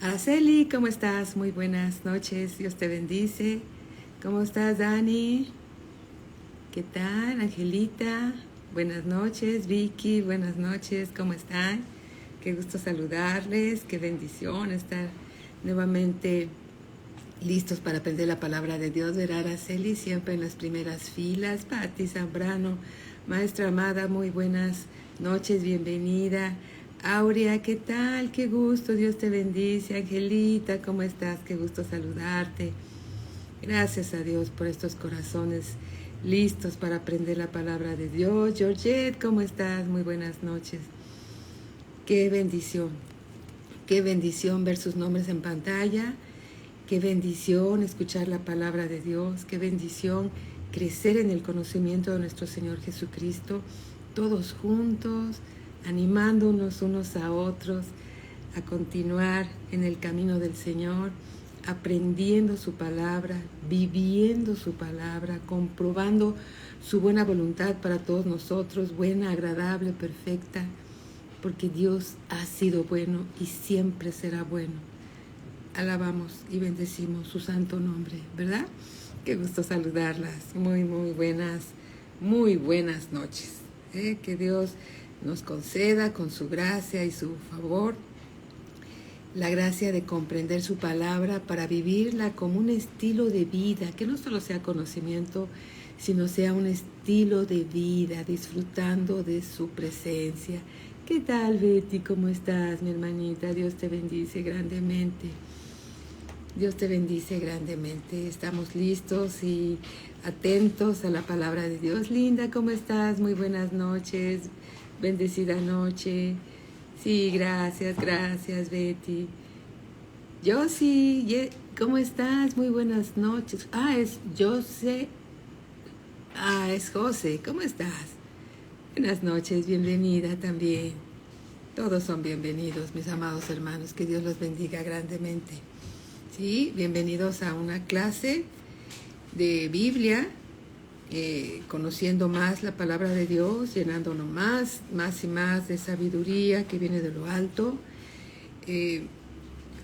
Araceli, ¿cómo estás? Muy buenas noches, Dios te bendice. ¿Cómo estás, Dani? ¿Qué tal, Angelita? Buenas noches, Vicky, buenas noches, ¿cómo están? Qué gusto saludarles, qué bendición estar nuevamente listos para aprender la palabra de Dios. Ver a Araceli siempre en las primeras filas. Pati Zambrano, maestra amada, muy buenas noches, bienvenida. Aurea, ¿qué tal? Qué gusto, Dios te bendice. Angelita, ¿cómo estás? Qué gusto saludarte. Gracias a Dios por estos corazones listos para aprender la palabra de Dios. Georgette, ¿cómo estás? Muy buenas noches. Qué bendición ver sus nombres en pantalla. Qué bendición escuchar la palabra de Dios. Qué bendición crecer en el conocimiento de nuestro Señor Jesucristo. Todos juntos, animándonos unos a otros a continuar en el camino del Señor, aprendiendo su palabra, viviendo su palabra, comprobando su buena voluntad para todos nosotros, buena, agradable, perfecta, porque Dios ha sido bueno y siempre será bueno. Alabamos y bendecimos su santo nombre, ¿verdad? Qué gusto saludarlas. Muy buenas noches. Que Dios nos conceda con su gracia y su favor la gracia de comprender su palabra para vivirla como un estilo de vida, que no solo sea conocimiento, sino sea un estilo de vida, disfrutando de su presencia. ¿Qué tal, Betty? ¿Cómo estás, mi hermanita? Dios te bendice grandemente. Dios te bendice grandemente. Estamos listos y atentos a la palabra de Dios. Linda, ¿cómo estás? Muy buenas noches. Bendecida noche. Sí, gracias, Betty. Josie, ¿cómo estás? Muy buenas noches. Es José. Es José. ¿Cómo estás? Buenas noches, bienvenida también. Todos son bienvenidos, mis amados hermanos. Que Dios los bendiga grandemente. Sí, bienvenidos a una clase de Biblia, conociendo más la palabra de Dios, llenándonos más y más de sabiduría que viene de lo alto,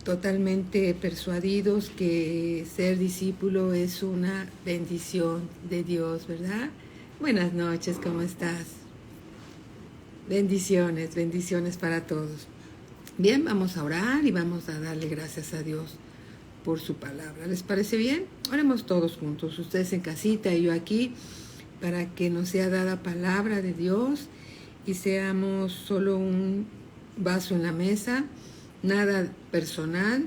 totalmente persuadidos que ser discípulo es una bendición de Dios, ¿verdad? Buenas noches, ¿cómo estás? Bendiciones para todos. Bien, vamos a orar y vamos a darle gracias a Dios por su palabra. ¿Les parece bien? Oremos todos juntos, ustedes en casita y yo aquí, para que nos sea dada palabra de Dios y seamos solo un vaso en la mesa, nada personal,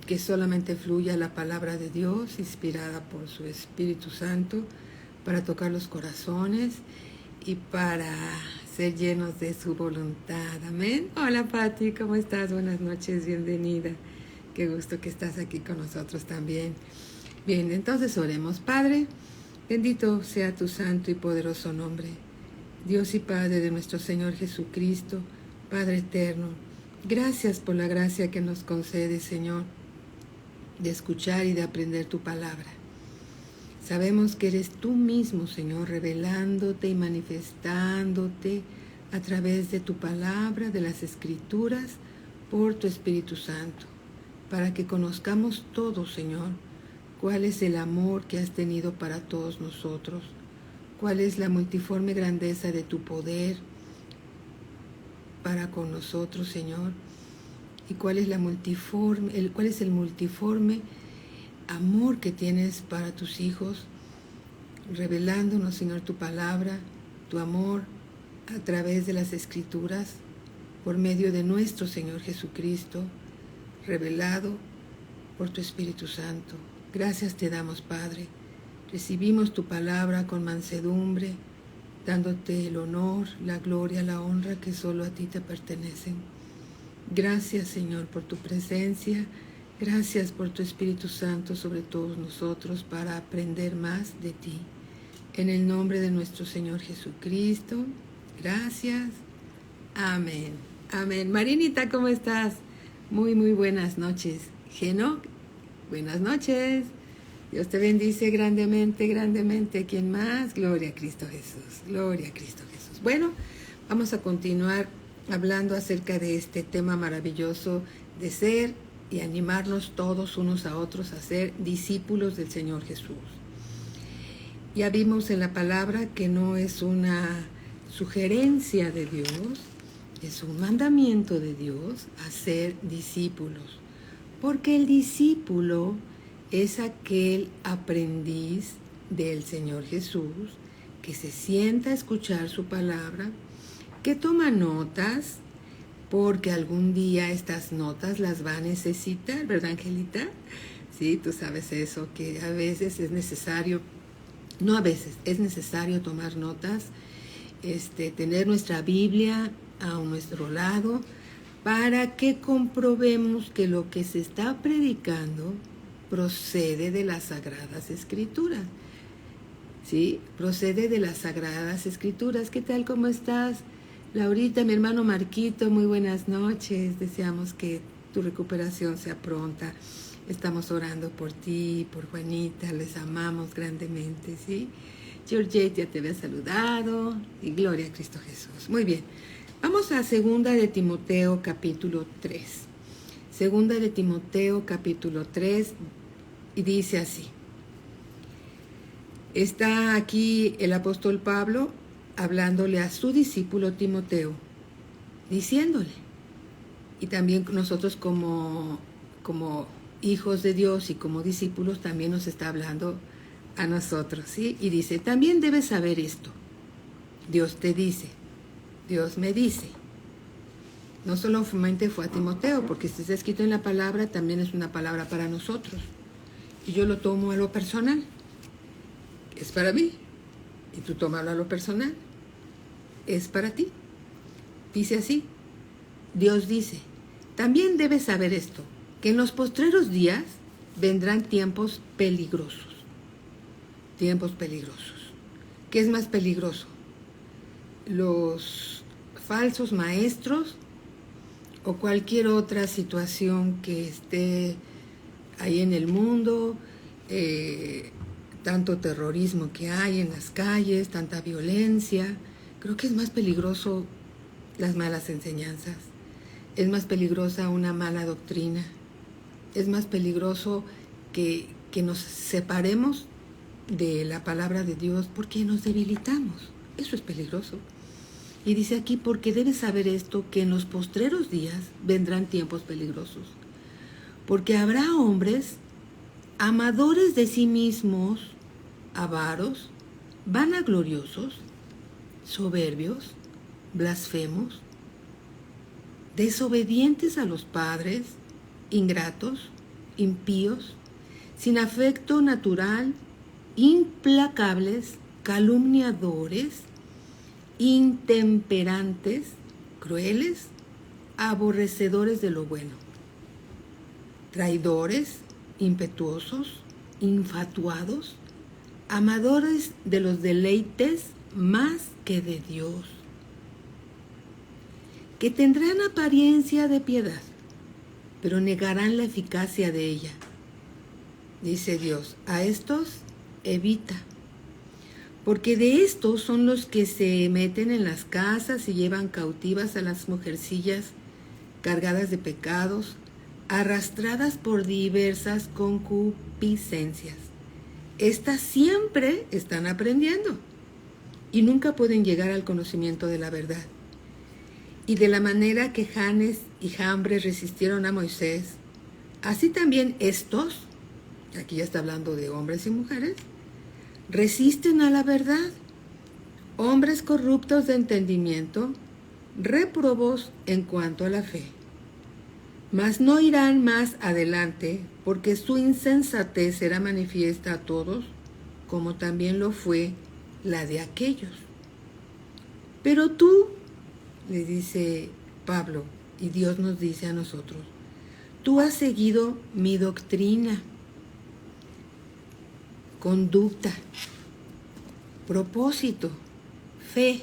que solamente fluya la palabra de Dios, inspirada por su Espíritu Santo, para tocar los corazones y para ser llenos de su voluntad. Amén. Hola, Pati, ¿cómo estás? Buenas noches, bienvenida. Qué gusto que estás aquí con nosotros también. Bien, entonces oremos. Padre, bendito sea tu santo y poderoso nombre. Dios y Padre de nuestro Señor Jesucristo, Padre eterno, gracias por la gracia que nos concede, Señor, de escuchar y de aprender tu palabra. Sabemos que eres tú mismo, Señor, revelándote y manifestándote a través de tu palabra, de las Escrituras, por tu Espíritu Santo, para que conozcamos todos, Señor, cuál es el amor que has tenido para todos nosotros, cuál es la multiforme grandeza de tu poder para con nosotros, Señor, y cuál es el multiforme amor que tienes para tus hijos, revelándonos, Señor, tu palabra, tu amor a través de las Escrituras, por medio de nuestro Señor Jesucristo, revelado por tu Espíritu Santo. Gracias te damos, Padre. Recibimos tu palabra con mansedumbre, dándote el honor, la gloria, la honra que solo a ti te pertenecen. Gracias, Señor, por tu presencia. Gracias por tu Espíritu Santo sobre todos nosotros para aprender más de ti. En el nombre de nuestro Señor Jesucristo. Gracias. Amén. Amén. Marinita, ¿cómo estás? Muy buenas noches. Geno, buenas noches. Dios te bendice grandemente. ¿Quién más? Gloria a Cristo Jesús. Gloria a Cristo Jesús. Bueno, vamos a continuar hablando acerca de este tema maravilloso de ser y animarnos todos unos a otros a ser discípulos del Señor Jesús. Ya vimos en la palabra que no es una sugerencia de Dios, es un mandamiento de Dios a ser discípulos, porque el discípulo es aquel aprendiz del Señor Jesús que se sienta a escuchar su palabra, que toma notas, porque algún día estas notas las va a necesitar, ¿verdad, Angelita? Sí, tú sabes eso, que a veces es necesario, no a veces, es necesario tomar notas, tener nuestra Biblia a nuestro lado, para que comprobemos que lo que se está predicando procede de las Sagradas Escrituras. ¿Sí? Procede de las Sagradas Escrituras. ¿Qué tal? ¿Cómo estás? Laurita, mi hermano Marquito, muy buenas noches. Deseamos que tu recuperación sea pronta. Estamos orando por ti, por Juanita, les amamos grandemente, ¿sí? Georgette ya te había saludado, y gloria a Cristo Jesús. Muy bien, vamos a 2 de Timoteo capítulo 3. 2 de Timoteo capítulo 3, y dice así. Está aquí el apóstol Pablo hablándole a su discípulo Timoteo, diciéndole, y también nosotros como hijos de Dios y como discípulos también nos está hablando a nosotros, ¿sí? Y dice, también debes saber esto, Dios te dice, Dios me dice. No solamente fue a Timoteo, porque si está escrito en la palabra, también es una palabra para nosotros. Y yo lo tomo a lo personal, es para mí, y tú tómalo a lo personal, es para ti. Dice así, Dios dice, también debes saber esto, que en los postreros días vendrán tiempos peligrosos. Tiempos peligrosos. ¿Qué es más peligroso? Los falsos maestros o cualquier otra situación que esté ahí en el mundo, tanto terrorismo que hay en las calles, tanta violencia. Creo que es más peligroso las malas enseñanzas, es más peligrosa una mala doctrina, es más peligroso que nos separemos de la palabra de Dios porque nos debilitamos. Eso es peligroso. Y dice aquí, porque debes saber esto, que en los postreros días vendrán tiempos peligrosos. Porque habrá hombres amadores de sí mismos, avaros, vanagloriosos, soberbios, blasfemos, desobedientes a los padres, ingratos, impíos, sin afecto natural, implacables, calumniadores, intemperantes, crueles, aborrecedores de lo bueno, traidores, impetuosos, infatuados, amadores de los deleites más que de Dios, que tendrán apariencia de piedad, pero negarán la eficacia de ella. Dice Dios, a estos evita, porque de estos son los que se meten en las casas y llevan cautivas a las mujercillas cargadas de pecados, arrastradas por diversas concupiscencias. Estas siempre están aprendiendo y nunca pueden llegar al conocimiento de la verdad. Y de la manera que Janes y Jambres resistieron a Moisés, así también estos, aquí ya está hablando de hombres y mujeres, resisten a la verdad, hombres corruptos de entendimiento, réprobos en cuanto a la fe. Mas no irán más adelante, porque su insensatez será manifiesta a todos, como también lo fue la de aquellos. Pero tú, le dice Pablo, y Dios nos dice a nosotros, tú has seguido mi doctrina, conducta, propósito, fe,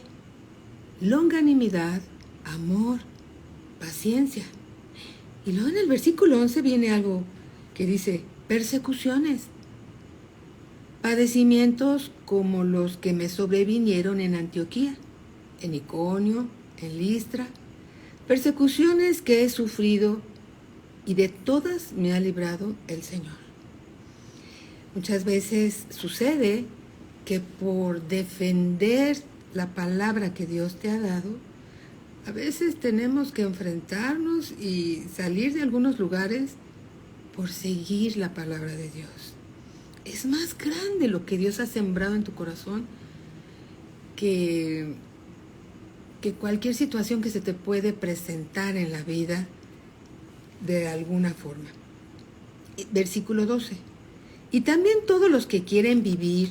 longanimidad, amor, paciencia. Y luego en el versículo 11 viene algo que dice, persecuciones, padecimientos como los que me sobrevinieron en Antioquía, en Iconio, en Listra, Persecuciones que he sufrido y de todas me ha librado el Señor. Muchas veces sucede que por defender la palabra que Dios te ha dado, a veces tenemos que enfrentarnos y salir de algunos lugares por seguir la palabra de Dios. Es más grande lo que Dios ha sembrado en tu corazón que cualquier situación que se te puede presentar en la vida de alguna forma. Versículo 12. Y también todos los que quieren vivir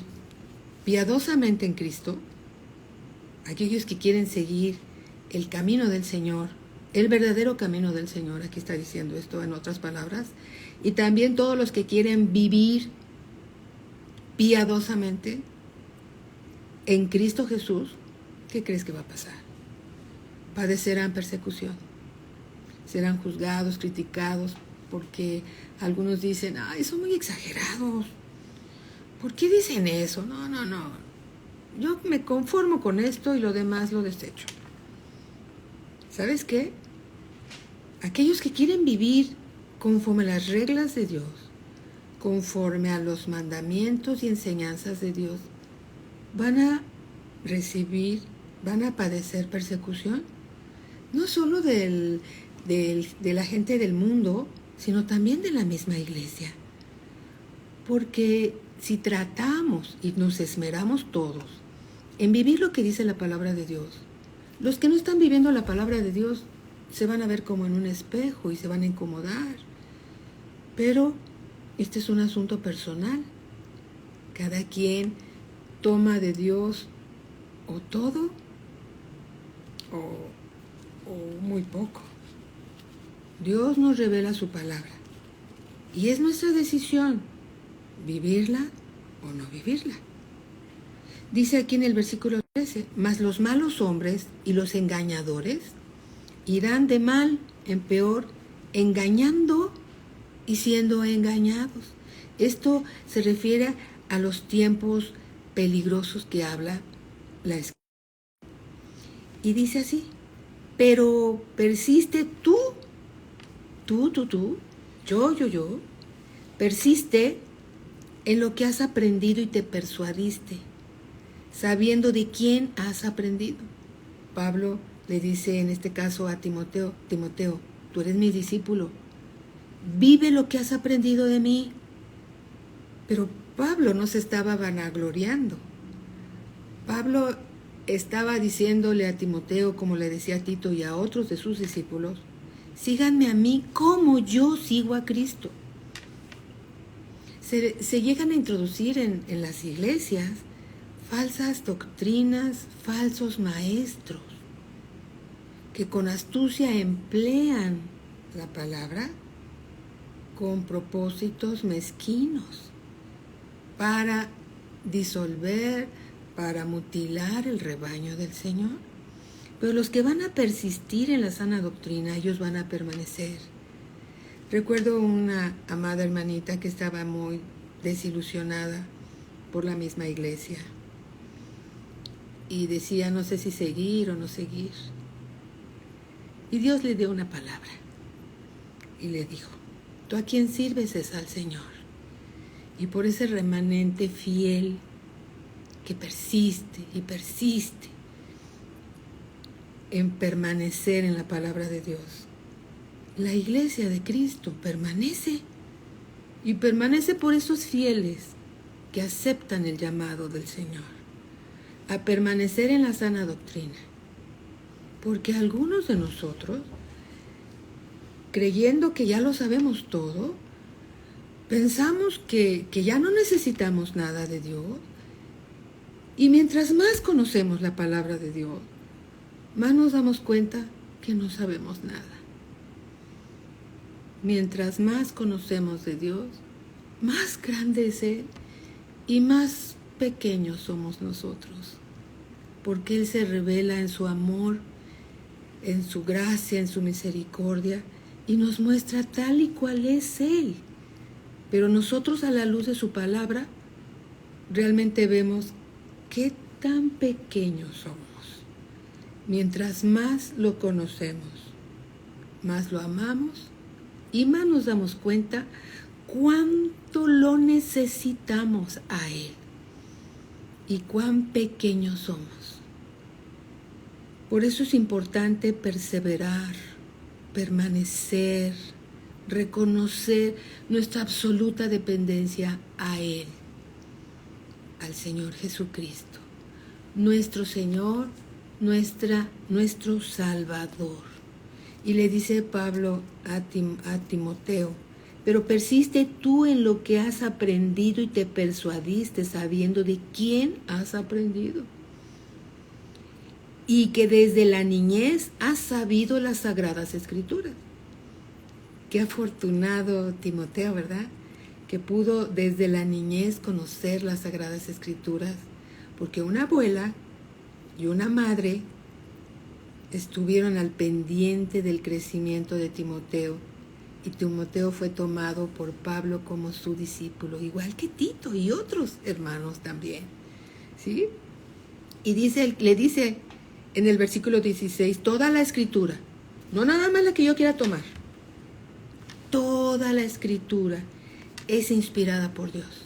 piadosamente en Cristo, aquellos que quieren seguir el camino del Señor, el verdadero camino del Señor, aquí está diciendo esto en otras palabras, y también todos los que quieren vivir piadosamente en Cristo Jesús, ¿qué crees que va a pasar? Padecerán persecución, serán juzgados, criticados, porque algunos dicen, ay, son muy exagerados, ¿por qué dicen eso? No, yo me conformo con esto y lo demás lo desecho. ¿Sabes qué? Aquellos que quieren vivir conforme a las reglas de Dios, conforme a los mandamientos y enseñanzas de Dios, van a padecer persecución, no solo de la gente del mundo, sino también de la misma iglesia. Porque si tratamos y nos esmeramos todos en vivir lo que dice la palabra de Dios, los que no están viviendo la palabra de Dios se van a ver como en un espejo y se van a incomodar. Pero este es un asunto personal. Cada quien toma de Dios o todo o muy poco. Dios nos revela su palabra y es nuestra decisión vivirla o no vivirla. Dice aquí en el versículo 13, mas los malos hombres y los engañadores irán de mal en peor, engañando y siendo engañados. Esto se refiere a los tiempos peligrosos que habla la Escritura. Y dice así, pero persiste tú, yo, persiste en lo que has aprendido y te persuadiste, sabiendo de quién has aprendido. Pablo le dice en este caso a Timoteo, tú eres mi discípulo, vive lo que has aprendido de mí. Pero Pablo no se estaba vanagloriando. Pablo estaba diciéndole a Timoteo, como le decía a Tito y a otros de sus discípulos, síganme a mí como yo sigo a Cristo. Se llegan a introducir en las iglesias falsas doctrinas, falsos maestros, que con astucia emplean la palabra con propósitos mezquinos para disolver, para mutilar el rebaño del Señor. Pero los que van a persistir en la sana doctrina, ellos van a permanecer. Recuerdo una amada hermanita que estaba muy desilusionada por la misma iglesia y decía, no sé si seguir o no seguir. Y Dios le dio una palabra y le dijo, ¿tú a quién sirves? Es al Señor. Y por ese remanente fiel que persiste y persiste en permanecer en la palabra de Dios, la iglesia de Cristo permanece, y permanece por esos fieles que aceptan el llamado del Señor a permanecer en la sana doctrina. Porque algunos de nosotros, creyendo que ya lo sabemos todo, pensamos que ya no necesitamos nada de Dios, y mientras más conocemos la palabra de Dios, más nos damos cuenta que no sabemos nada. Mientras más conocemos de Dios, más grande es Él y más pequeños somos nosotros, porque Él se revela en su amor, en su gracia, en su misericordia, y nos muestra tal y cual es Él. Pero nosotros, a la luz de su palabra, realmente vemos qué tan pequeños somos. Mientras más lo conocemos, más lo amamos y más nos damos cuenta cuánto lo necesitamos a Él y cuán pequeños somos. Por eso es importante perseverar, permanecer, reconocer nuestra absoluta dependencia a Él, al Señor Jesucristo, nuestro Señor, nuestro Salvador. Y le dice Pablo a Timoteo, pero persiste tú en lo que has aprendido y te persuadiste sabiendo de quién has aprendido. Y que desde la niñez has sabido las Sagradas Escrituras. Qué afortunado Timoteo, ¿verdad? Que pudo desde la niñez conocer las Sagradas Escrituras, porque una abuela y una madre estuvieron al pendiente del crecimiento de Timoteo, y Timoteo fue tomado por Pablo como su discípulo, igual que Tito y otros hermanos también, ¿sí? Y le dice en el versículo 16, toda la Escritura, no nada más la que yo quiera tomar, toda la Escritura es inspirada por Dios.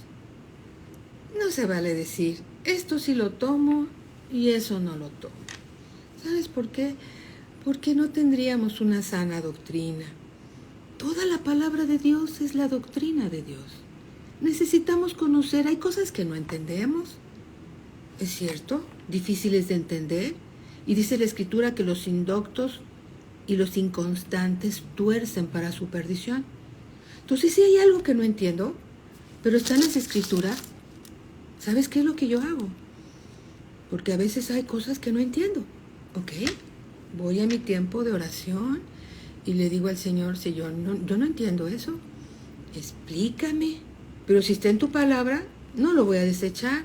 No se vale decir, esto sí lo tomo y eso no lo tomo. ¿Sabes por qué? Porque no tendríamos una sana doctrina. Toda la palabra de Dios es la doctrina de Dios. Necesitamos conocer, hay cosas que no entendemos, es cierto, difíciles de entender, y dice la Escritura que los indoctos y los inconstantes tuercen para su perdición. Entonces, si hay algo que no entiendo, pero está en las Escrituras, ¿sabes qué es lo que yo hago? Porque a veces hay cosas que no entiendo, ¿ok? Voy a mi tiempo de oración y le digo al Señor, si yo no entiendo eso, explícame. Pero si está en tu palabra, no lo voy a desechar.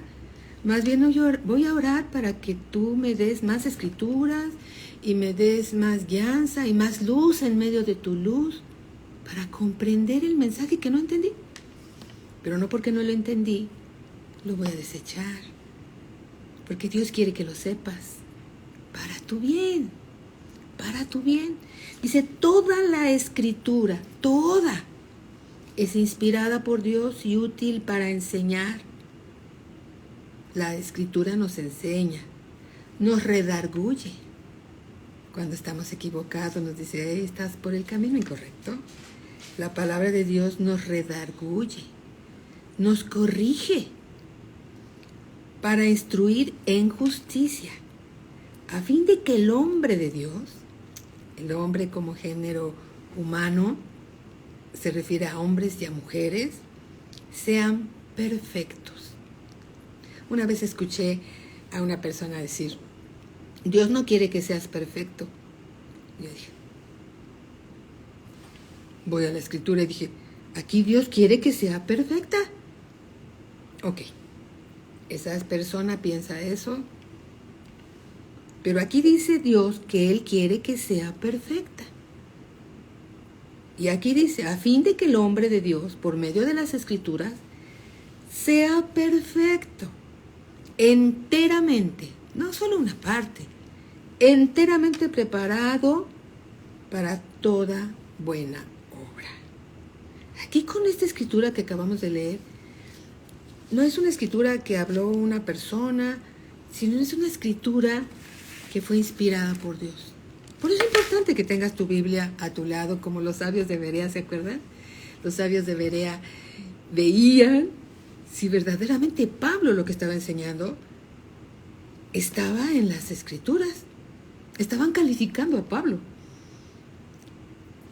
Más bien voy a orar para que tú me des más escrituras y me des más guianza y más luz en medio de tu luz para comprender el mensaje que no entendí. Pero no porque no lo entendí, lo voy a desechar. Porque Dios quiere que lo sepas. Para tu bien. Para tu bien. Dice, toda la Escritura, toda, es inspirada por Dios y útil para enseñar. La Escritura nos enseña, nos redarguye. Cuando estamos equivocados nos dice, hey, estás por el camino incorrecto. La palabra de Dios nos redarguye, nos corrige para instruir en justicia, a fin de que el hombre de Dios, el hombre como género humano, se refiere a hombres y a mujeres, sean perfectos. Una vez escuché a una persona decir, Dios no quiere que seas perfecto. Yo dije, voy a la Escritura y dije, aquí Dios quiere que sea perfecta. Ok, esa persona piensa eso, pero aquí dice Dios que Él quiere que sea perfecta. Y aquí dice, a fin de que el hombre de Dios, por medio de las Escrituras, sea perfecto, enteramente, no solo una parte, enteramente preparado para toda buena obra. Aquí con esta escritura que acabamos de leer, no es una escritura que habló una persona, sino es una escritura que fue inspirada por Dios. Por eso es importante que tengas tu Biblia a tu lado, como los sabios de Berea, ¿se acuerdan? Los sabios de Berea veían si verdaderamente Pablo lo que estaba enseñando estaba en las Escrituras. Estaban calificando a Pablo.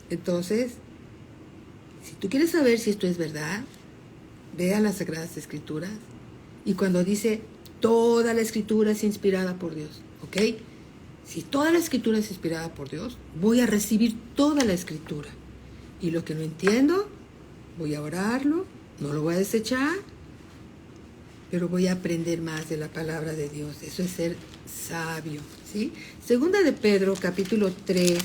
Entonces, si tú quieres saber si esto es verdad, ve a las Sagradas Escrituras. Y cuando dice, toda la Escritura es inspirada por Dios, ¿ok? Si toda la Escritura es inspirada por Dios, voy a recibir toda la Escritura. Y lo que no entiendo, voy a orarlo, no lo voy a desechar, pero voy a aprender más de la palabra de Dios. Eso es ser sabio, ¿sí? Segunda de Pedro, capítulo 3,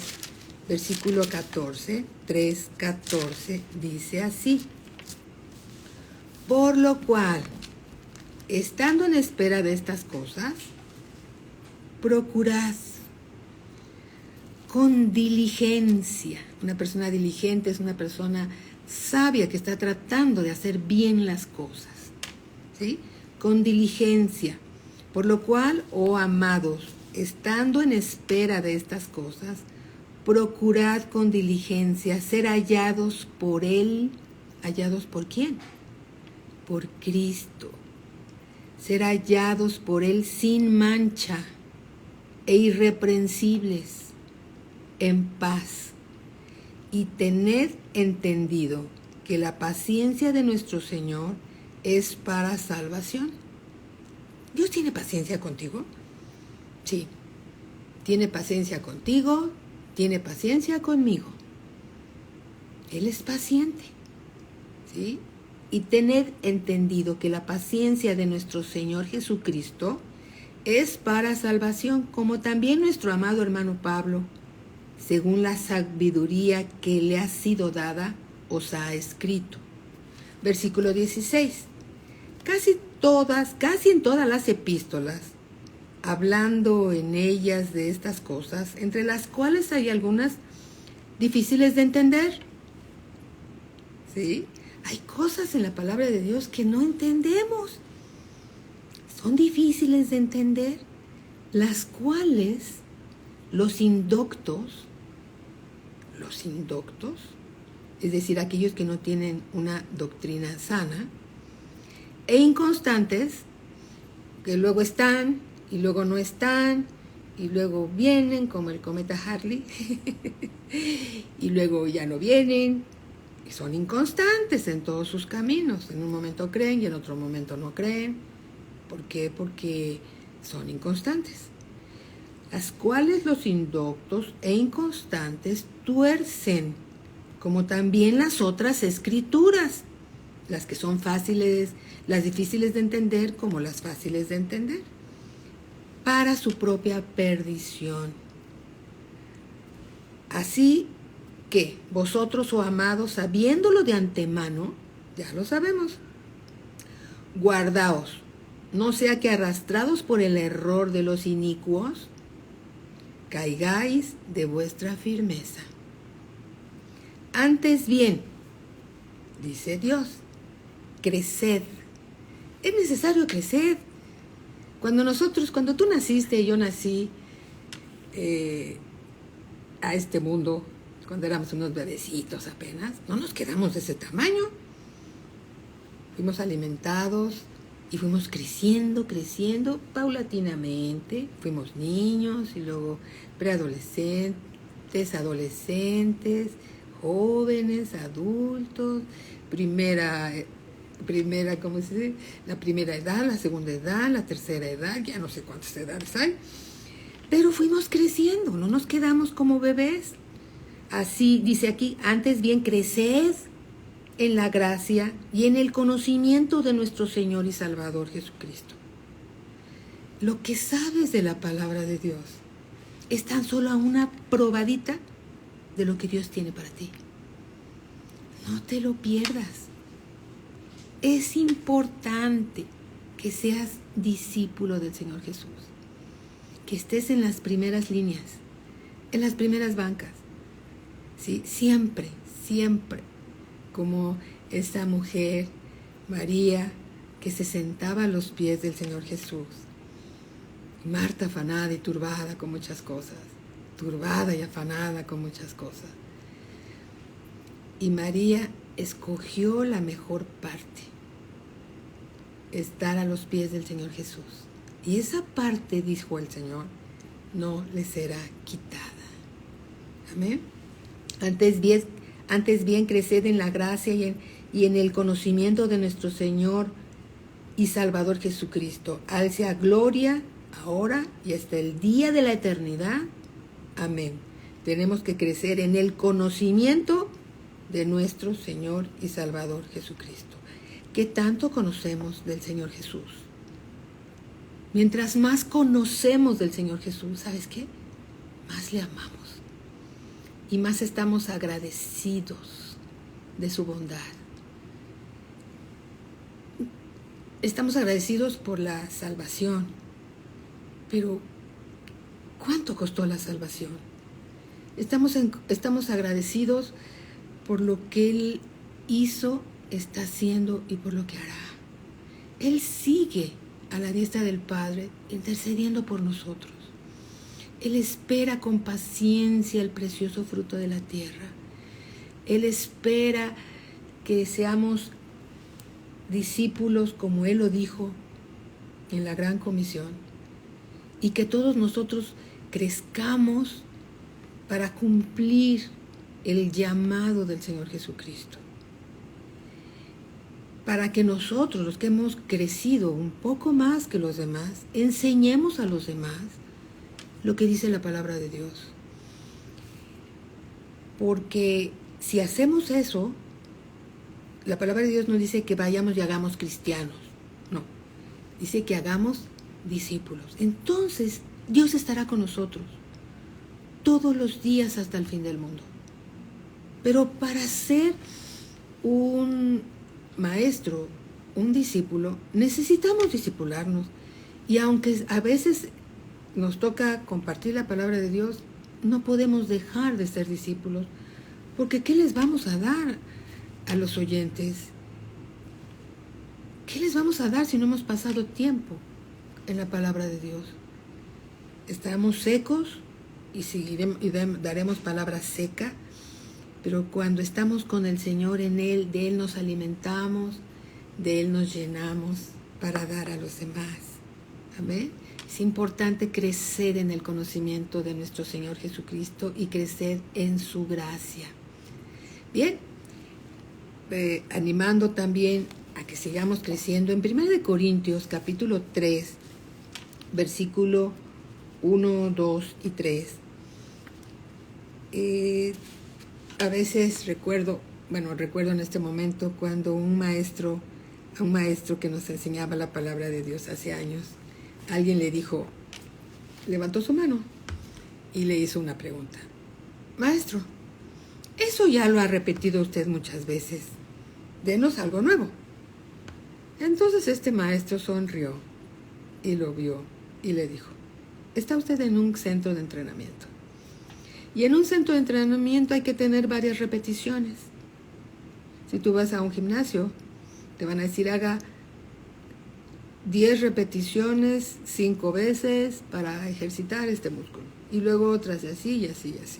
versículo 14, 3:14, dice así. Por lo cual, estando en espera de estas cosas, procurad con diligencia. Una persona diligente es una persona sabia que está tratando de hacer bien las cosas, ¿sí? Con diligencia. Por lo cual, oh amados, estando en espera de estas cosas, procurad con diligencia ser hallados por Él. ¿Hallados por quién? Por Cristo. Ser hallados por Él sin mancha e irreprensibles, en paz, y tened entendido que la paciencia de nuestro Señor es para salvación. ¿Dios tiene paciencia contigo? Sí. Tiene paciencia contigo, tiene paciencia conmigo. Él es paciente, ¿sí? Y tened entendido que la paciencia de nuestro Señor Jesucristo es para salvación, como también nuestro amado hermano Pablo, según la sabiduría que le ha sido dada, os ha escrito. Versículo 16. Casi en todas las epístolas, hablando en ellas de estas cosas, entre las cuales hay algunas difíciles de entender. ¿Sí? Hay cosas en la palabra de Dios que no entendemos. Son difíciles de entender, las cuales los indoctos, es decir, aquellos que no tienen una doctrina sana, e inconstantes, que luego están y luego no están, y luego vienen como el cometa Halley, y luego ya no vienen, y son inconstantes en todos sus caminos. En un momento creen y en otro momento no creen. ¿Por qué? Porque son inconstantes. Las cuales los indoctos e inconstantes tuercen, como también las otras escrituras, las que son fáciles, las difíciles de entender como las fáciles de entender, para su propia perdición. Así que vosotros, oh amados, sabiéndolo de antemano, ya lo sabemos, guardaos, no sea que arrastrados por el error de los inicuos, caigáis de vuestra firmeza. Antes bien, dice Dios, creced. Es necesario crecer. Cuando tú naciste y yo nací a este mundo, cuando éramos unos bebecitos apenas, no nos quedamos de ese tamaño. Fuimos alimentados y fuimos creciendo paulatinamente. Fuimos niños y luego preadolescentes, adolescentes, jóvenes, adultos, ¿cómo se dice? La primera edad, la segunda edad, la tercera edad, ya no sé cuántas edades hay. Pero fuimos creciendo, no nos quedamos como bebés. Así dice aquí, antes bien creced en la gracia y en el conocimiento de nuestro Señor y Salvador Jesucristo. Lo que sabes de la palabra de Dios es tan solo una probadita de lo que Dios tiene para ti. No te lo pierdas. Es importante que seas discípulo del Señor Jesús, que estés en las primeras líneas, en las primeras bancas, ¿sí? Siempre, como esta mujer, María, que se sentaba a los pies del Señor Jesús. Marta afanada y turbada con muchas cosas, Y María escogió la mejor parte, estar a los pies del Señor Jesús. Y esa parte, dijo el Señor, no le será quitada. Amén. Antes bien creced en la gracia y en el conocimiento de nuestro Señor y Salvador Jesucristo. A Él sea gloria ahora y hasta el día de la eternidad. Amén. Tenemos que crecer en el conocimiento de nuestro Señor y Salvador Jesucristo. ¿Qué tanto conocemos del Señor Jesús? Mientras más conocemos del Señor Jesús, ¿sabes qué? Más le amamos. Y más estamos agradecidos de su bondad. Estamos agradecidos por la salvación. Pero, ¿cuánto costó la salvación? Estamos agradecidos por lo que Él hizo, está haciendo y por lo que hará. Él sigue a la diestra del Padre intercediendo por nosotros. Él espera con paciencia el precioso fruto de la tierra. Él espera que seamos discípulos como Él lo dijo en la Gran Comisión y que todos nosotros crezcamos para cumplir el llamado del Señor Jesucristo. Para que nosotros, los que hemos crecido un poco más que los demás, enseñemos a los demás lo que dice la palabra de Dios. Porque si hacemos eso, la palabra de Dios no dice que vayamos y hagamos cristianos, no, dice que hagamos discípulos. Entonces, Dios estará con nosotros todos los días hasta el fin del mundo. Pero para ser un maestro, un discípulo, necesitamos discipularnos. Y aunque a veces nos toca compartir la palabra de Dios, no podemos dejar de ser discípulos, porque ¿qué les vamos a dar a los oyentes? ¿Qué les vamos a dar si no hemos pasado tiempo en la palabra de Dios? Estamos secos y daremos palabra seca, pero cuando estamos con el Señor en Él, de Él nos alimentamos, de Él nos llenamos para dar a los demás. Amén. Es importante crecer en el conocimiento de nuestro Señor Jesucristo y crecer en su gracia. Bien, animando también a que sigamos creciendo. En 1 Corintios capítulo 3, versículo 1, 2 y 3. A veces recuerdo en este momento cuando a un maestro que nos enseñaba la palabra de Dios hace años, alguien le dijo, levantó su mano y le hizo una pregunta. Maestro, eso ya lo ha repetido usted muchas veces. Denos algo nuevo. Entonces este maestro sonrió y lo vio y le dijo, está usted en un centro de entrenamiento. Y en un centro de entrenamiento hay que tener varias repeticiones. Si tú vas a un gimnasio, te van a decir, haga 10 repeticiones 5 veces para ejercitar este músculo. Y luego otras y así, y así, y así.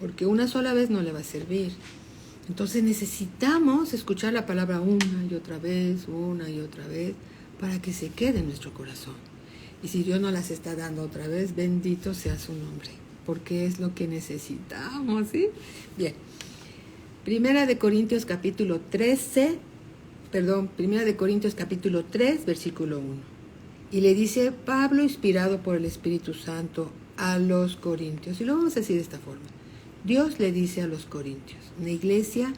Porque una sola vez no le va a servir. Entonces necesitamos escuchar la palabra una y otra vez, para que se quede en nuestro corazón. Y si Dios nos las está dando otra vez, bendito sea su nombre, porque es lo que necesitamos, ¿sí? Bien. Primera de Corintios capítulo 3, versículo 1. Y le dice Pablo, inspirado por el Espíritu Santo, a los corintios. Y lo vamos a decir de esta forma. Dios le dice a los corintios, una iglesia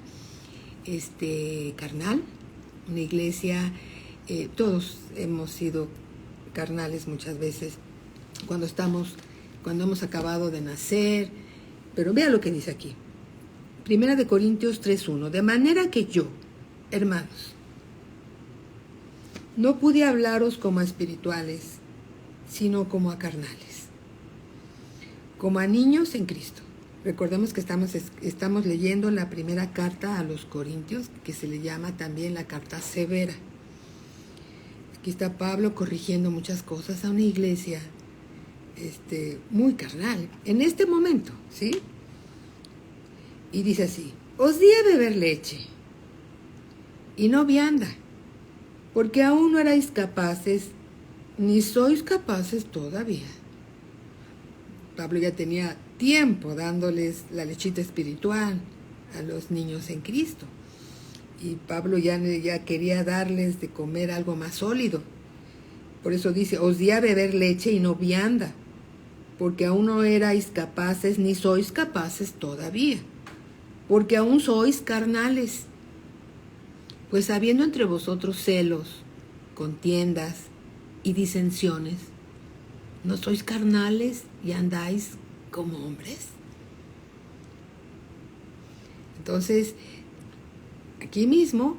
carnal, una iglesia, todos hemos sido carnales muchas veces, cuando hemos acabado de nacer, pero vea lo que dice aquí. Primera de Corintios 3:1, de manera que yo, hermanos, no pude hablaros como a espirituales, sino como a carnales, como a niños en Cristo. Recordemos que estamos leyendo la primera carta a los Corintios, que se le llama también la carta severa. Aquí está Pablo corrigiendo muchas cosas a una iglesia muy carnal, en este momento, ¿sí? Y dice así, os di a beber leche, y no vianda, porque aún no erais capaces, ni sois capaces todavía. Pablo ya tenía tiempo dándoles la lechita espiritual a los niños en Cristo. Y Pablo ya quería darles de comer algo más sólido. Por eso dice, os di a beber leche y no vianda, porque aún no erais capaces, ni sois capaces todavía, porque aún sois carnales. Pues habiendo entre vosotros celos, contiendas y disensiones, ¿no sois carnales y andáis como hombres? Entonces, aquí mismo,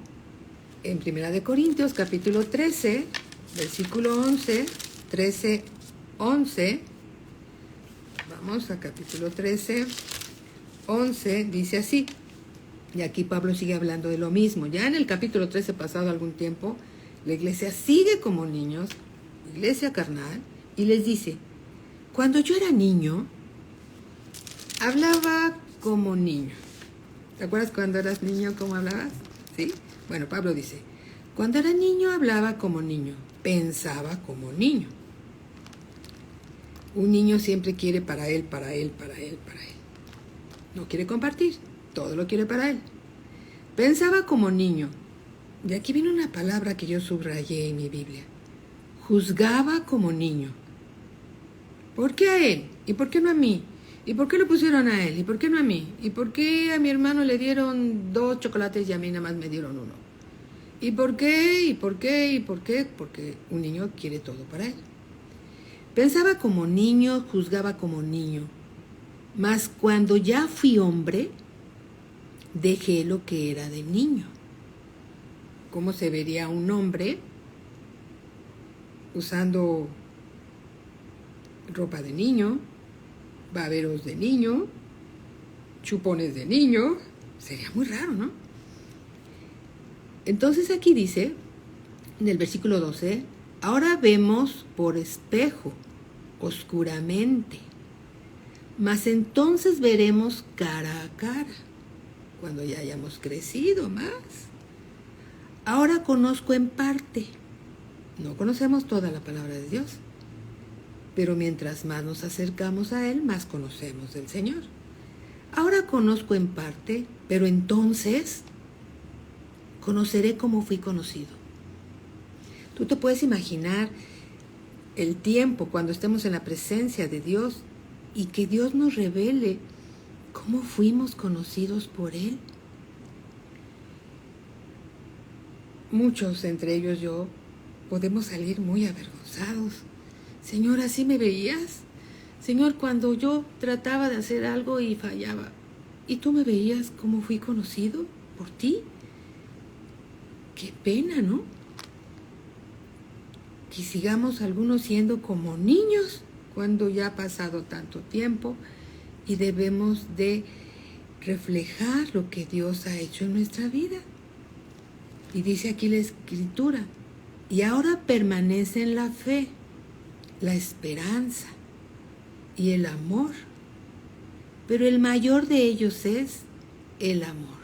en 1 Corintios capítulo 13, versículo 11, 13, 11, Vamos a capítulo 13, 11, dice así. Y aquí Pablo sigue hablando de lo mismo. Ya en el capítulo 13, pasado algún tiempo, la iglesia sigue como niños, iglesia carnal, y les dice, cuando yo era niño, hablaba como niño. ¿Te acuerdas cuando eras niño cómo hablabas? ¿Sí? Bueno, Pablo dice, cuando era niño hablaba como niño, pensaba como niño. Un niño siempre quiere para él, para él, para él, para él. No quiere compartir, todo lo quiere para él. Pensaba como niño. De aquí viene una palabra que yo subrayé en mi Biblia. Juzgaba como niño. ¿Por qué a él? ¿Y por qué no a mí? ¿Y por qué lo pusieron a él? ¿Y por qué no a mí? ¿Y por qué a mi hermano le dieron 2 chocolates y a mí nada más me dieron 1? ¿Y por qué? ¿Y por qué? ¿Y por qué? Porque un niño quiere todo para él. Pensaba como niño, juzgaba como niño. Mas cuando ya fui hombre, dejé lo que era de niño. ¿Cómo se vería un hombre usando ropa de niño, baberos de niño, chupones de niño? Sería muy raro, ¿no? Entonces aquí dice, en el versículo 12, ahora vemos por espejo, oscuramente, mas entonces veremos cara a cara, cuando ya hayamos crecido más. Ahora conozco en parte, no conocemos toda la palabra de Dios, pero mientras más nos acercamos a Él, más conocemos del Señor. Ahora conozco en parte, pero entonces conoceré como fui conocido. Tú te puedes imaginar el tiempo cuando estemos en la presencia de Dios y que Dios nos revele cómo fuimos conocidos por Él. Muchos, entre ellos yo, podemos salir muy avergonzados. Señor, ¿así me veías? Señor, cuando yo trataba de hacer algo y fallaba, ¿y tú me veías cómo fui conocido por ti? Qué pena, ¿no? Que sigamos algunos siendo como niños cuando ya ha pasado tanto tiempo y debemos de reflejar lo que Dios ha hecho en nuestra vida. Y dice aquí la Escritura, y ahora permanecen la fe, la esperanza y el amor, pero el mayor de ellos es el amor.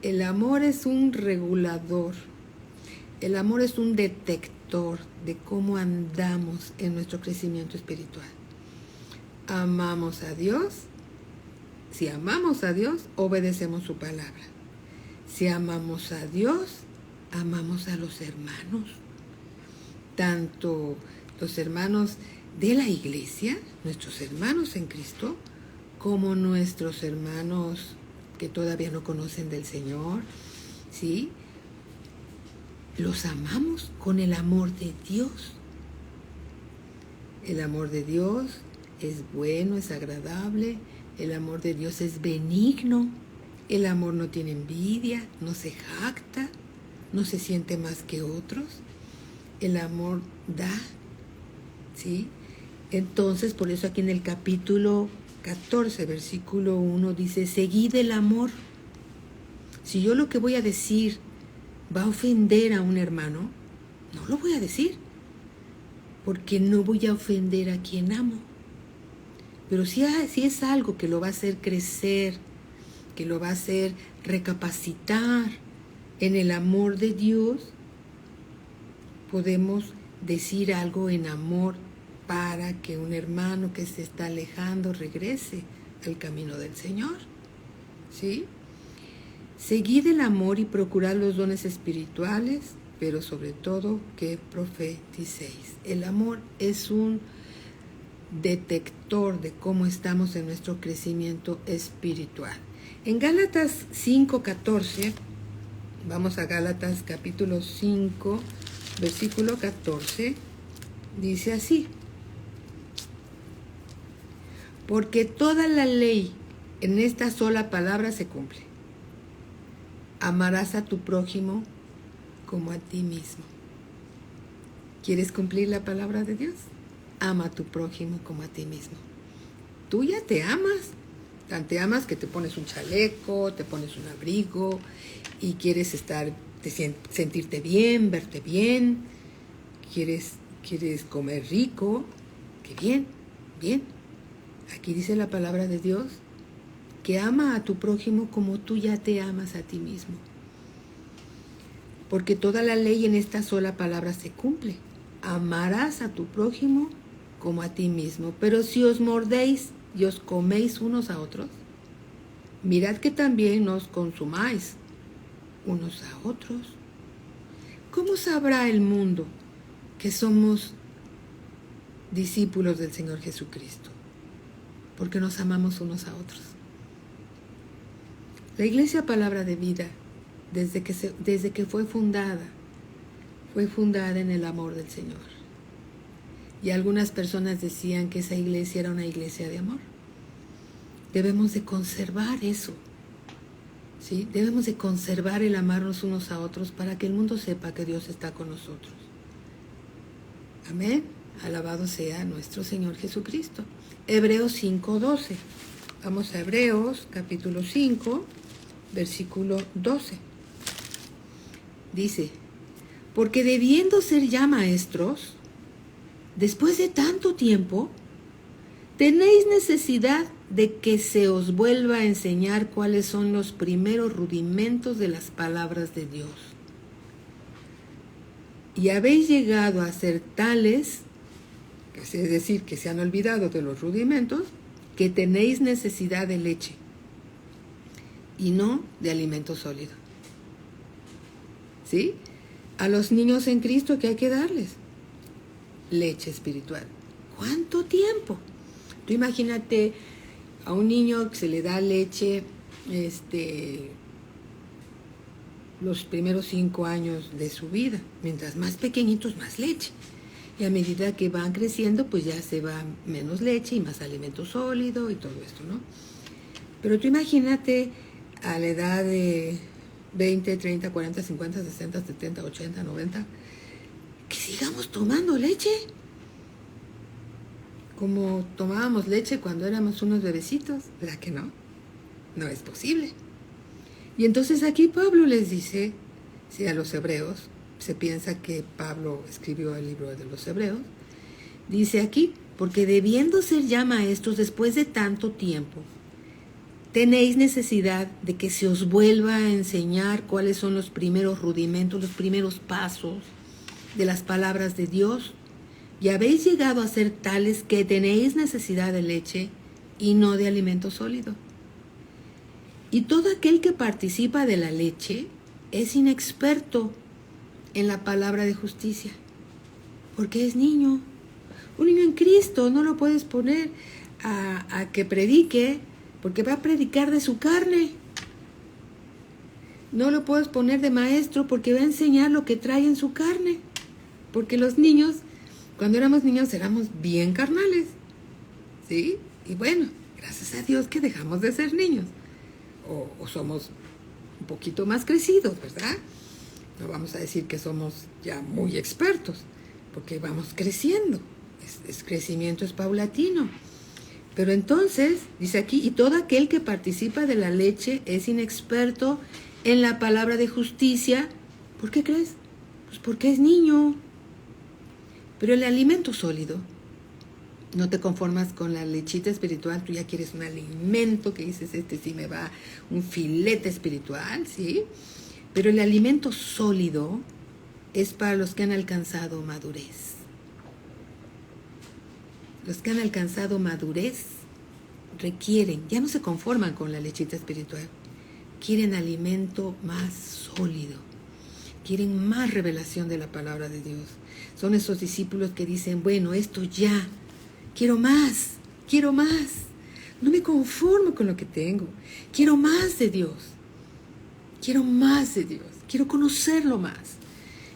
El amor es un regulador, el amor es un detector de cómo andamos en nuestro crecimiento espiritual. Amamos a Dios. Si amamos a Dios, obedecemos su palabra. Si amamos a Dios, amamos a los hermanos. Tanto los hermanos de la iglesia, nuestros hermanos en Cristo, como nuestros hermanos que todavía no conocen del Señor, ¿sí? Los amamos con el amor de Dios. El amor de Dios es bueno, es agradable. El amor de Dios es benigno. El amor no tiene envidia, no se jacta, no se siente más que otros. El amor da, ¿sí? Entonces, por eso aquí en el capítulo 14, versículo 1, dice, seguid el amor. Si yo lo que voy a decir va a ofender a un hermano, no lo voy a decir, porque no voy a ofender a quien amo. Pero si es algo que lo va a hacer crecer, que lo va a hacer recapacitar en el amor de Dios, podemos decir algo en amor para que un hermano que se está alejando regrese al camino del Señor, ¿sí? Seguid el amor y procurad los dones espirituales, pero sobre todo que profeticéis. El amor es un detector de cómo estamos en nuestro crecimiento espiritual. En Gálatas 5:14, vamos a Gálatas capítulo 5, versículo 14, dice así: porque toda la ley en esta sola palabra se cumple. Amarás a tu prójimo como a ti mismo. ¿Quieres cumplir la palabra de Dios? Ama a tu prójimo como a ti mismo. Tú ya te amas. Tan te amas que te pones un chaleco, te pones un abrigo y quieres sentirte bien, verte bien, quieres comer rico. ¡Qué bien! Bien. Aquí dice la palabra de Dios que ama a tu prójimo como tú ya te amas a ti mismo. Porque toda la ley en esta sola palabra se cumple. Amarás a tu prójimo como a ti mismo. Pero si os mordéis y os coméis unos a otros, mirad que también no os consumáis unos a otros. ¿Cómo sabrá el mundo que somos discípulos del Señor Jesucristo? Porque nos amamos unos a otros. La Iglesia Palabra de Vida, desde que fue fundada en el amor del Señor. Y algunas personas decían que esa iglesia era una iglesia de amor. Debemos de conservar eso, ¿sí? Debemos de conservar el amarnos unos a otros para que el mundo sepa que Dios está con nosotros. Amén. Alabado sea nuestro Señor Jesucristo. Hebreos 5:12. Vamos a Hebreos capítulo 5, versículo 12. Dice: porque debiendo ser ya maestros, después de tanto tiempo, tenéis necesidad de que se os vuelva a enseñar cuáles son los primeros rudimentos de las palabras de Dios. Y habéis llegado a ser tales, es decir, que se han olvidado de los rudimentos, que tenéis necesidad de leche y no de alimento sólido. ¿Sí? A los niños en Cristo, ¿qué hay que darles? Leche espiritual. ¿Cuánto tiempo? Tú imagínate a un niño que se le da leche los primeros 5 años de su vida. Mientras más pequeñitos, más leche. Y a medida que van creciendo, pues ya se va menos leche y más alimento sólido y todo esto, ¿no? Pero tú imagínate a la edad de 20, 30, 40, 50, 60, 70, 80, 90, que sigamos tomando leche como tomábamos leche cuando éramos unos bebecitos. ¿Verdad que no? No es posible. Y entonces aquí Pablo les dice, si a los hebreos, se piensa que Pablo escribió el libro de los hebreos, dice aquí: porque debiendo ser ya maestros después de tanto tiempo, tenéis necesidad de que se os vuelva a enseñar cuáles son los primeros rudimentos, los primeros pasos de las palabras de Dios. Y habéis llegado a ser tales que tenéis necesidad de leche y no de alimento sólido. Y todo aquel que participa de la leche es inexperto en la palabra de justicia, porque es niño. Un niño en Cristo no lo puedes poner a que predique, porque va a predicar de su carne. No lo puedes poner de maestro porque va a enseñar lo que trae en su carne. Porque los niños, cuando éramos niños, éramos bien carnales, ¿sí? Y bueno, gracias a Dios que dejamos de ser niños. O somos un poquito más crecidos, ¿verdad? No vamos a decir que somos ya muy expertos, porque vamos creciendo. Crecimiento es paulatino. Pero entonces, dice aquí: y todo aquel que participa de la leche es inexperto en la palabra de justicia. ¿Por qué crees? Pues porque es niño. Pero el alimento sólido, no te conformas con la lechita espiritual, tú ya quieres un alimento que dices, sí me va, un filete espiritual, ¿sí? Pero el alimento sólido es para los que han alcanzado madurez. Los que han alcanzado madurez requieren, ya no se conforman con la lechita espiritual, quieren alimento más sólido, quieren más revelación de la palabra de Dios. Son esos discípulos que dicen, bueno, esto ya, quiero más, no me conformo con lo que tengo, quiero más de Dios, quiero conocerlo más.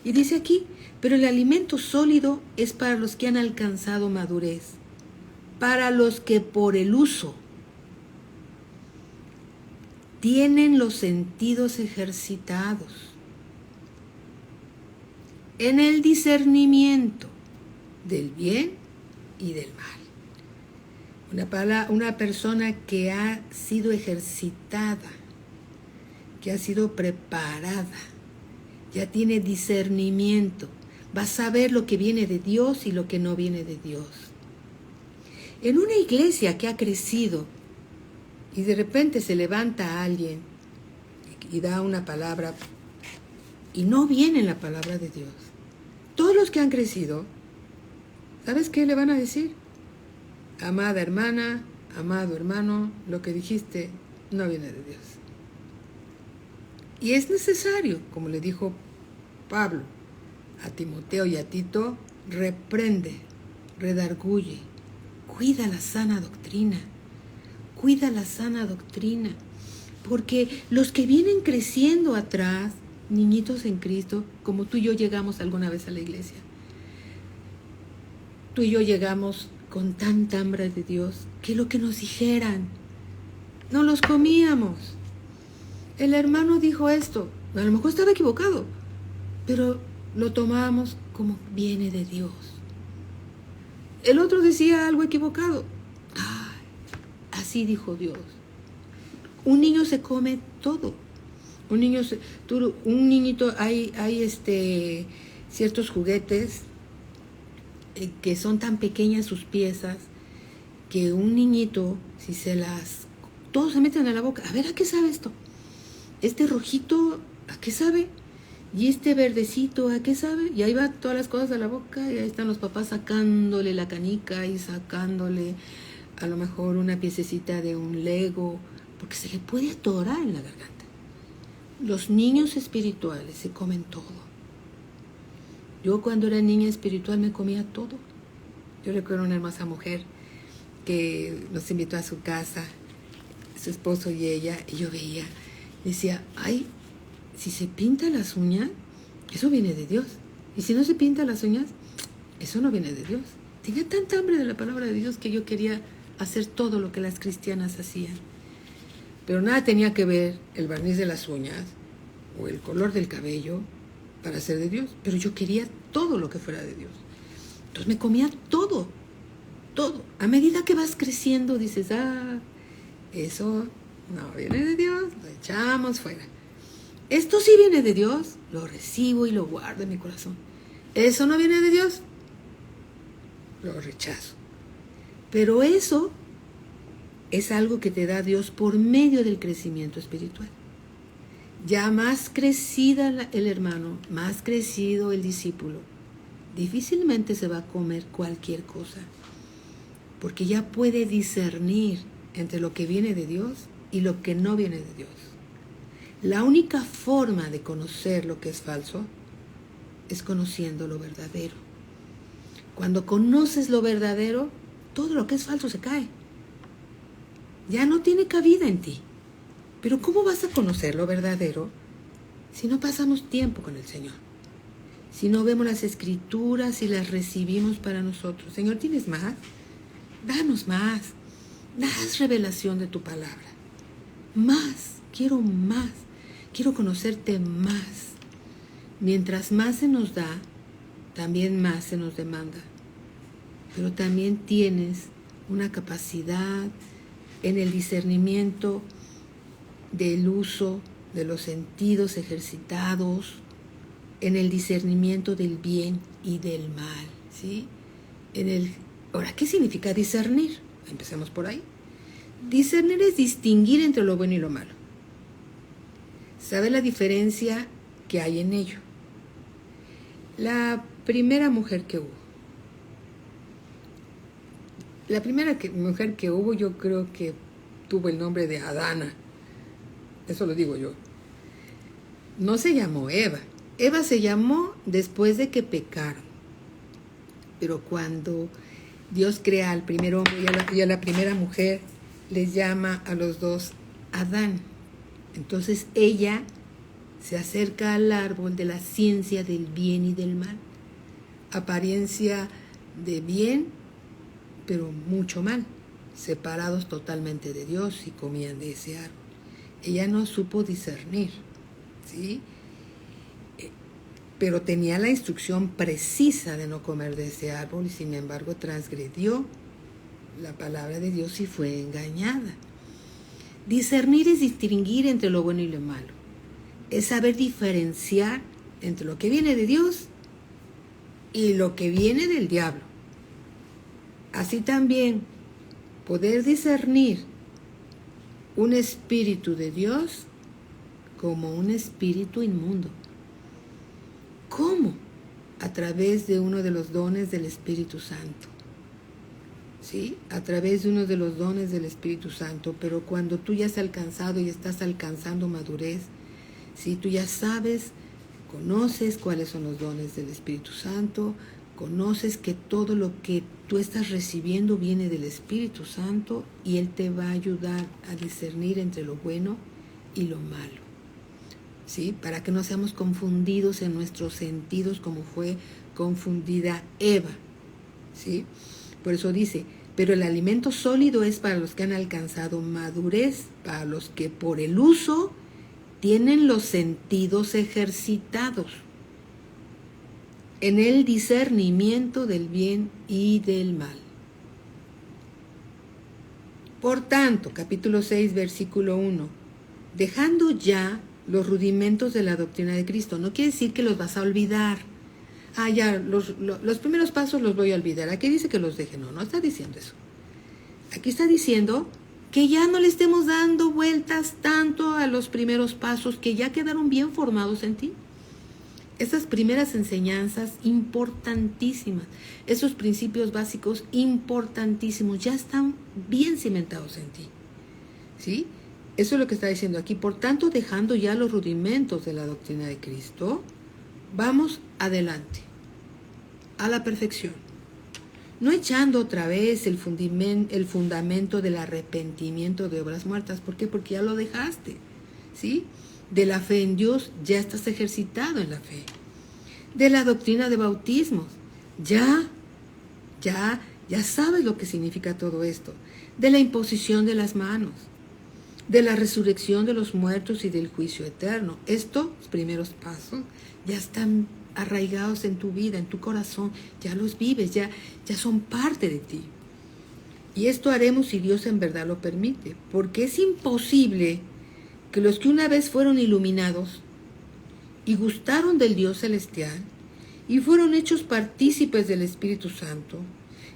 Y dice aquí: pero el alimento sólido es para los que han alcanzado madurez, para los que por el uso tienen los sentidos ejercitados en el discernimiento del bien y del mal. Una persona que ha sido ejercitada, que ha sido preparada, ya tiene discernimiento, va a saber lo que viene de Dios y lo que no viene de Dios. En una iglesia que ha crecido y de repente se levanta alguien y da una palabra y no viene la palabra de Dios, todos los que han crecido, ¿sabes qué le van a decir? Amada hermana, amado hermano, lo que dijiste no viene de Dios. Y es necesario, como le dijo Pablo a Timoteo y a Tito, reprende, redarguye, cuida la sana doctrina, porque los que vienen creciendo atrás, niñitos en Cristo, como tú y yo llegamos alguna vez a la iglesia, tú y yo llegamos con tanta hambre de Dios, que lo que nos dijeran, no los comíamos. El hermano dijo esto, a lo mejor estaba equivocado, pero lo tomábamos como viene de Dios. El otro decía algo equivocado. Ay, así dijo Dios. Un niño se come todo. Un niñito, hay ciertos juguetes que son tan pequeñas sus piezas que un niñito, si todos se meten a la boca. A ver, ¿a qué sabe esto? Este rojito, ¿a qué sabe? Y este verdecito, ¿a qué sabe? Y ahí va todas las cosas a la boca y ahí están los papás sacándole la canica y sacándole a lo mejor una piececita de un Lego, porque se le puede atorar en la garganta. Los niños espirituales se comen todo. Yo cuando era niña espiritual me comía todo. Yo recuerdo una hermosa mujer que nos invitó a su casa, su esposo y ella, y yo veía, decía, ay, si se pinta las uñas, eso viene de Dios. Y si no se pinta las uñas, eso no viene de Dios. Tenía tanta hambre de la palabra de Dios que yo quería hacer todo lo que las cristianas hacían. Pero nada tenía que ver el barniz de las uñas o el color del cabello para ser de Dios. Pero yo quería todo lo que fuera de Dios. Entonces me comía todo. A medida que vas creciendo dices, eso no viene de Dios, lo echamos fuera. Esto sí viene de Dios, lo recibo y lo guardo en mi corazón. Eso no viene de Dios, lo rechazo. Pero eso es algo que te da Dios por medio del crecimiento espiritual. Ya más crecida el hermano, más crecido el discípulo, difícilmente se va a comer cualquier cosa, porque ya puede discernir entre lo que viene de Dios y lo que no viene de Dios. La única forma de conocer lo que es falso es conociendo lo verdadero. Cuando conoces lo verdadero, todo lo que es falso se cae. Ya no tiene cabida en ti. Pero ¿cómo vas a conocer lo verdadero si no pasamos tiempo con el Señor? Si no vemos las Escrituras y las recibimos para nosotros. Señor, ¿tienes más? Danos más. Haz revelación de tu palabra. Más. Quiero conocerte más. Mientras más se nos da, también más se nos demanda. Pero también tienes una capacidad en el discernimiento del uso de los sentidos ejercitados, en el discernimiento del bien y del mal, ¿sí? Ahora, ¿qué significa discernir? Empecemos por ahí. Discernir es distinguir entre lo bueno y lo malo. Saber la diferencia que hay en ello. La primera mujer que hubo. La primera mujer que hubo, yo creo que tuvo el nombre de Adana. Eso lo digo yo. No se llamó Eva. Eva se llamó después de que pecaron. Pero cuando Dios crea al primer hombre y a la primera mujer, les llama a los dos Adán. Entonces ella se acerca al árbol de la ciencia del bien y del mal. Apariencia de bien, pero mucho mal. Separados totalmente de Dios y comían de ese árbol. Ella no supo discernir, ¿sí? Pero tenía la instrucción precisa de no comer de ese árbol y sin embargo transgredió la palabra de Dios y fue engañada. Discernir es distinguir entre lo bueno y lo malo. Es saber diferenciar entre lo que viene de Dios y lo que viene del diablo. Así también poder discernir un espíritu de Dios como un espíritu inmundo. ¿Cómo? A través de uno de los dones del Espíritu Santo. ¿Sí? A través de uno de los dones del Espíritu Santo. Pero cuando tú ya has alcanzado y estás alcanzando madurez, ¿sí? Tú ya sabes, conoces cuáles son los dones del Espíritu Santo, conoces que todo lo que tú estás recibiendo viene del Espíritu Santo y Él te va a ayudar a discernir entre lo bueno y lo malo. ¿Sí? Para que no seamos confundidos en nuestros sentidos como fue confundida Eva. ¿Sí? Por eso dice, pero el alimento sólido es para los que han alcanzado madurez, para los que por el uso tienen los sentidos ejercitados en el discernimiento del bien y del mal. Por tanto, capítulo 6, versículo 1, dejando ya los rudimentos de la doctrina de Cristo. No quiere decir que los vas a olvidar. Ya, los primeros pasos los voy a olvidar. Aquí dice que los deje. No está diciendo eso. Aquí está diciendo que ya no le estemos dando vueltas tanto a los primeros pasos, que ya quedaron bien formados en ti. Esas primeras enseñanzas importantísimas, esos principios básicos importantísimos, ya están bien cimentados en ti. ¿Sí? Eso es lo que está diciendo aquí. Por tanto, dejando ya los rudimentos de la doctrina de Cristo, vamos adelante, a la perfección. No echando otra vez el fundamento del arrepentimiento de obras muertas. ¿Por qué? Porque ya lo dejaste. ¿Sí? De la fe en Dios, ya estás ejercitado en la fe. De la doctrina de bautismos, ya sabes lo que significa todo esto. De la imposición de las manos, de la resurrección de los muertos y del juicio eterno. Estos primeros pasos ya están arraigados en tu vida, en tu corazón, ya los vives, ya son parte de ti. Y esto haremos si Dios en verdad lo permite, porque es imposible que los que una vez fueron iluminados y gustaron del Dios celestial y fueron hechos partícipes del Espíritu Santo,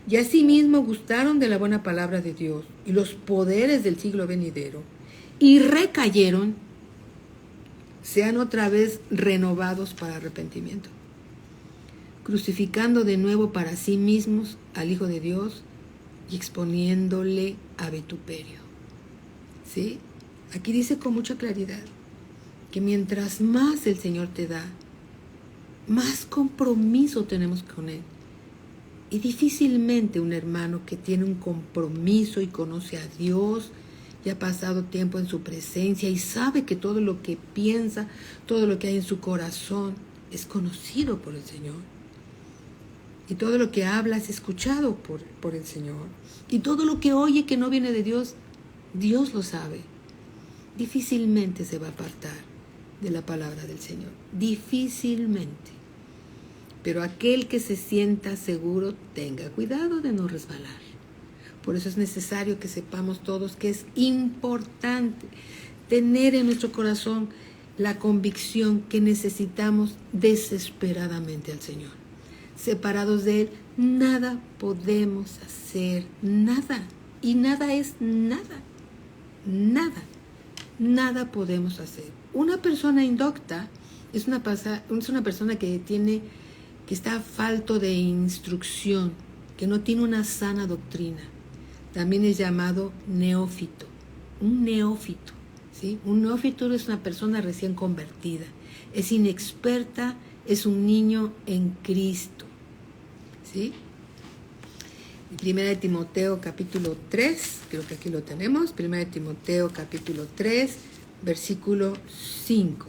y asimismo gustaron de la buena palabra de Dios y los poderes del siglo venidero, y recayeron, sean otra vez renovados para arrepentimiento, crucificando de nuevo para sí mismos al Hijo de Dios y exponiéndole a vituperio. ¿Sí? Aquí dice con mucha claridad que mientras más el Señor te da, más compromiso tenemos con Él. Y difícilmente un hermano que tiene un compromiso y conoce a Dios y ha pasado tiempo en su presencia y sabe que todo lo que piensa, todo lo que hay en su corazón es conocido por el Señor. Y todo lo que habla es escuchado por el Señor. Y todo lo que oye que no viene de Dios, Dios lo sabe. Difícilmente se va a apartar de la palabra del Señor. Difícilmente. Pero aquel que se sienta seguro, tenga cuidado de no resbalar. Por eso es necesario que sepamos todos que es importante tener en nuestro corazón la convicción que necesitamos desesperadamente al Señor. Separados de Él, nada podemos hacer, nada. Y nada es nada. Nada podemos hacer. Una persona indocta es una persona que está falto de instrucción, que no tiene una sana doctrina. También es llamado neófito. Un neófito, ¿sí? Un neófito es una persona recién convertida. Es inexperta, es un niño en Cristo. ¿Sí? Primera de Timoteo capítulo 3, creo que aquí lo tenemos. Primera de Timoteo capítulo 3, versículo 5.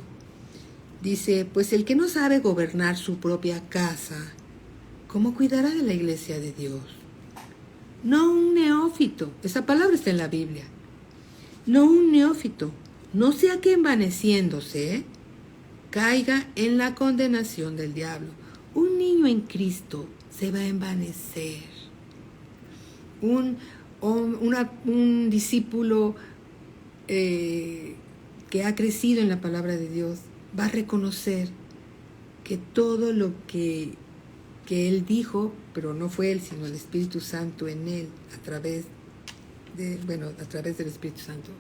Dice, pues el que no sabe gobernar su propia casa, ¿cómo cuidará de la iglesia de Dios? No un neófito, esa palabra está en la Biblia. No un neófito, no sea que envaneciéndose caiga en la condenación del diablo. Un niño en Cristo se va a envanecer. o un discípulo que ha crecido en la palabra de Dios va a reconocer que todo lo que él dijo, pero no fue él, sino el Espíritu Santo en él, a través del Espíritu Santo,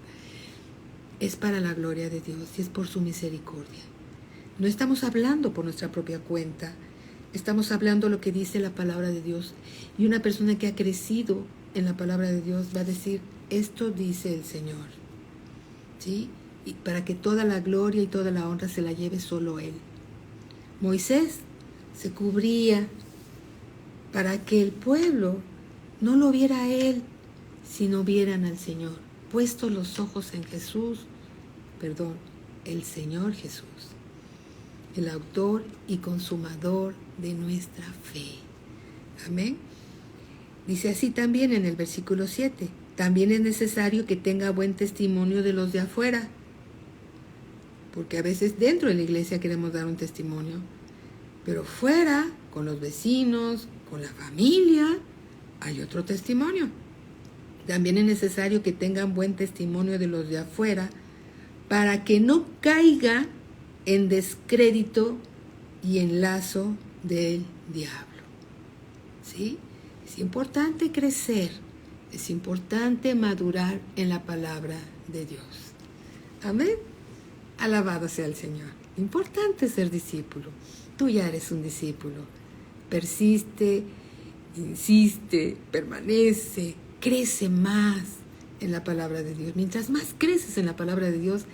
es para la gloria de Dios y es por su misericordia. No estamos hablando por nuestra propia cuenta, estamos hablando lo que dice la palabra de Dios. Y una persona que ha crecido en la palabra de Dios va a decir, esto dice el Señor, ¿sí? Y para que toda la gloria y toda la honra se la lleve solo Él. Moisés se cubría para que el pueblo no lo viera a Él, sino vieran al Señor. Puestos los ojos en el Señor Jesús, el autor y consumador de nuestra fe. Amén. Dice así también en el versículo 7, también es necesario que tenga buen testimonio de los de afuera, porque a veces dentro de la iglesia queremos dar un testimonio, pero fuera, con los vecinos, con la familia, hay otro testimonio. También es necesario que tengan buen testimonio de los de afuera, para que no caiga en descrédito y en lazo del diablo. ¿Sí? Es importante crecer, es importante madurar en la palabra de Dios. Amén. Alabado sea el Señor. Importante ser discípulo. Tú ya eres un discípulo. Persiste, insiste, permanece, crece más en la palabra de Dios. Mientras más creces en la palabra de Dios,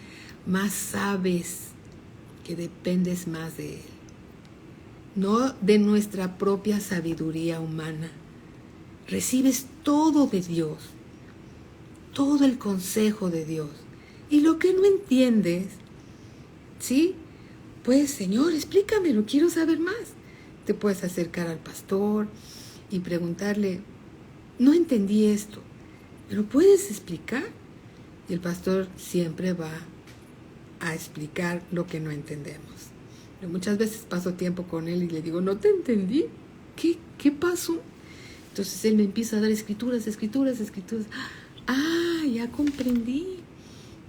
más sabes que dependes más de Él. No de nuestra propia sabiduría humana. Recibes todo de Dios, todo el consejo de Dios. Y lo que no entiendes, ¿sí? Pues, Señor, explícamelo, quiero saber más. Te puedes acercar al pastor y preguntarle, no entendí esto, ¿me lo puedes explicar? Y el pastor siempre va a explicar lo que no entendemos. Pero muchas veces paso tiempo con él y le digo, no te entendí, ¿qué pasó? Entonces él me empieza a dar escrituras. Ah, ya comprendí.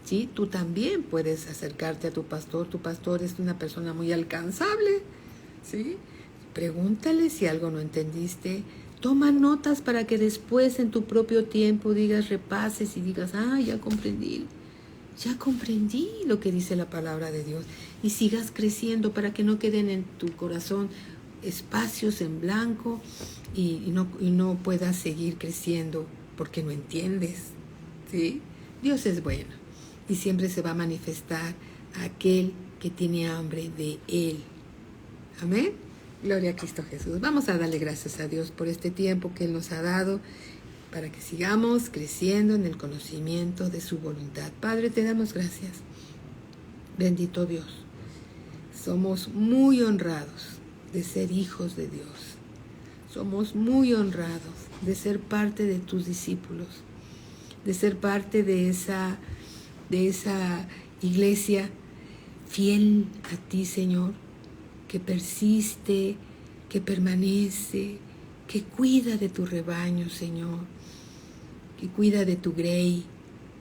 Sí, tú también puedes acercarte a tu pastor es una persona muy alcanzable, ¿sí? Pregúntale si algo no entendiste, toma notas para que después en tu propio tiempo repases y digas, ya comprendí lo que dice la palabra de Dios, y sigas creciendo para que no queden en tu corazón espacios en blanco y no puedas seguir creciendo porque no entiendes, ¿sí? Dios es bueno y siempre se va a manifestar a aquel que tiene hambre de Él. Amén. Gloria a Cristo Jesús. Vamos a darle gracias a Dios por este tiempo que Él nos ha dado para que sigamos creciendo en el conocimiento de su voluntad. Padre, te damos gracias. Bendito Dios. Somos muy honrados de ser hijos de Dios. Somos muy honrados de ser parte de tus discípulos, de ser parte de esa iglesia fiel a ti, Señor, que persiste, que permanece, que cuida de tu rebaño, Señor, que cuida de tu grey,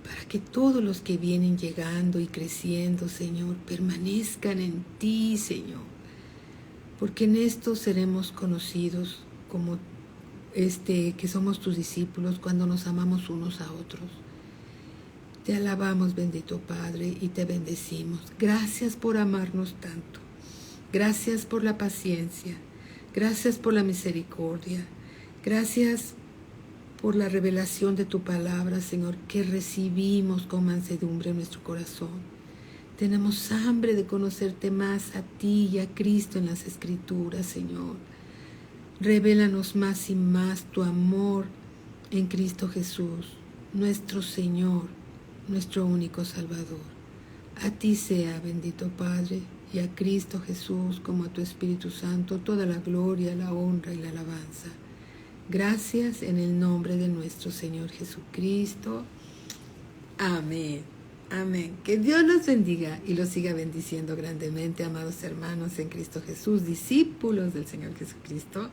para que todos los que vienen llegando y creciendo, Señor, permanezcan en ti, Señor, porque en esto seremos conocidos como que somos tus discípulos cuando nos amamos unos a otros. Te alabamos, bendito Padre, y te bendecimos. Gracias por amarnos tanto. Gracias por la paciencia. Gracias por la misericordia. Gracias por la revelación de tu palabra, Señor, que recibimos con mansedumbre en nuestro corazón. Tenemos hambre de conocerte más a ti y a Cristo en las Escrituras, Señor. Revélanos más y más tu amor en Cristo Jesús, nuestro Señor, nuestro único Salvador. A ti sea, bendito Padre, y a Cristo Jesús como a tu Espíritu Santo, toda la gloria, la honra y la alabanza. Gracias en el nombre de nuestro Señor Jesucristo. Amén. Amén. Que Dios los bendiga y los siga bendiciendo grandemente, amados hermanos en Cristo Jesús, discípulos del Señor Jesucristo.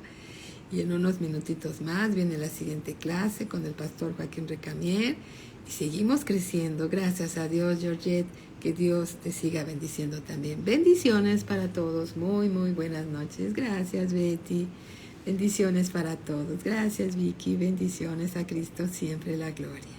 Y en unos minutitos más viene la siguiente clase con el pastor Joaquín Recamier. Y seguimos creciendo. Gracias a Dios, Georgette. Que Dios te siga bendiciendo también. Bendiciones para todos. Muy, muy buenas noches. Gracias, Betty. Bendiciones para todos. Gracias, Vicky. Bendiciones a Cristo siempre la gloria.